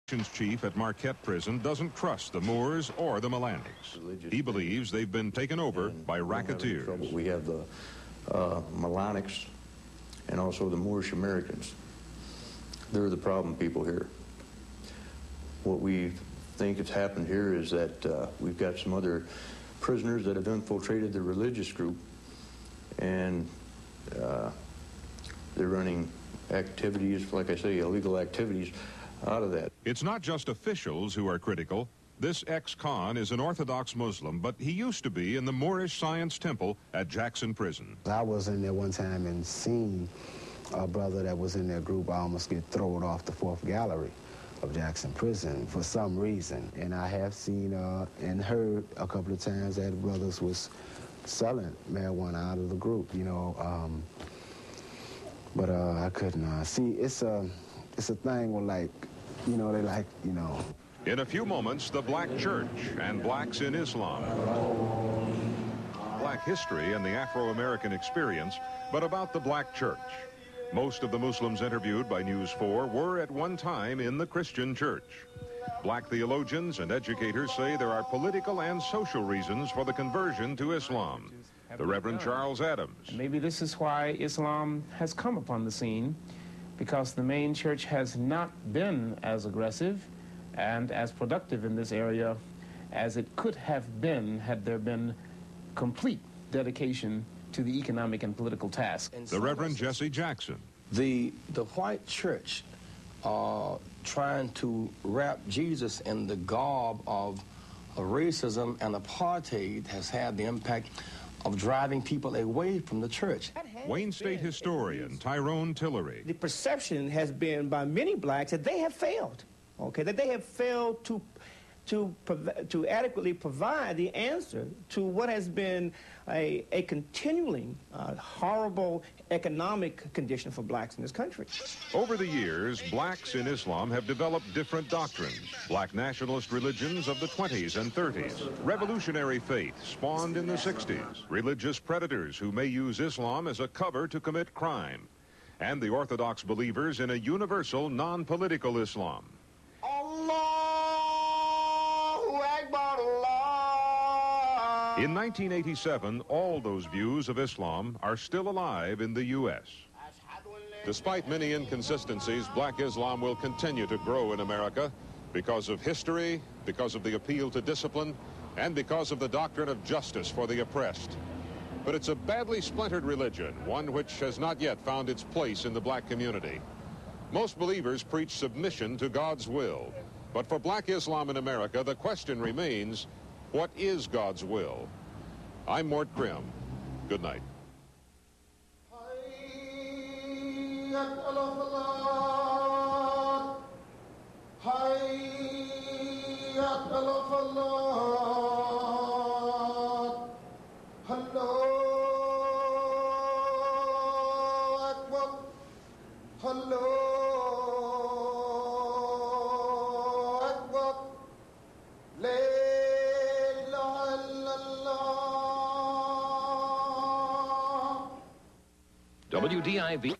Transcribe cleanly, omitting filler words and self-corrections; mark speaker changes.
Speaker 1: Chief at Marquette Prison doesn't trust the Moors or the Melanic's. He believes they've been taken over by racketeers.
Speaker 2: We have the Melanic's and also the Moorish Americans. They're the problem people here. What we think has happened here is that we've got some other prisoners that have infiltrated the religious group, and they're running activities, like I say, illegal activities out of that.
Speaker 1: It's not just officials who are critical. This ex-con is an Orthodox Muslim, but he used to be in the Moorish Science Temple at Jackson Prison.
Speaker 3: I was in there one time and seen a brother that was in their group almost get thrown off the 4th gallery of Jackson Prison for some reason. And I have seen and heard a couple of times that brothers was selling marijuana out of the group, you know. But I couldn't see. It's a thing where, like, you know, they like, you know.
Speaker 1: In a few moments, the Black Church and blacks in Islam. Black history and the Afro-American experience, but about the Black Church. Most of the Muslims interviewed by News 4 were at one time in the Christian church. Black theologians and educators say there are political and social reasons for the conversion to Islam. The Reverend Charles Adams.
Speaker 4: Maybe this is why Islam has come upon the scene, because the main church has not been as aggressive and as productive in this area as it could have been had there been complete dedication to the economic and political task.
Speaker 1: The Reverend Jesse Jackson.
Speaker 5: The white church trying to wrap Jesus in the garb of racism and apartheid has had the impact of driving people away from the church.
Speaker 1: Wayne State historian Tyrone Tillery.
Speaker 6: The perception has been by many blacks that they have failed, okay, that they have failed to adequately provide the answer to what has been a continuing horrible economic condition for blacks in this country.
Speaker 1: Over the years, blacks in Islam have developed different doctrines. Black nationalist religions of the 20s and 30s. Revolutionary faith spawned in the 60s. Religious predators who may use Islam as a cover to commit crime. And the Orthodox believers in a universal, non-political Islam. In 1987, all those views of Islam are still alive in the U.S. Despite many inconsistencies, black Islam will continue to grow in America because of history, because of the appeal to discipline, and because of the doctrine of justice for the oppressed. But it's a badly splintered religion, one which has not yet found its place in the black community. Most believers preach submission to God's will. But for black Islam in America, the question remains, what is God's will? I'm Mort Grimm. Good night.
Speaker 7: WDIV.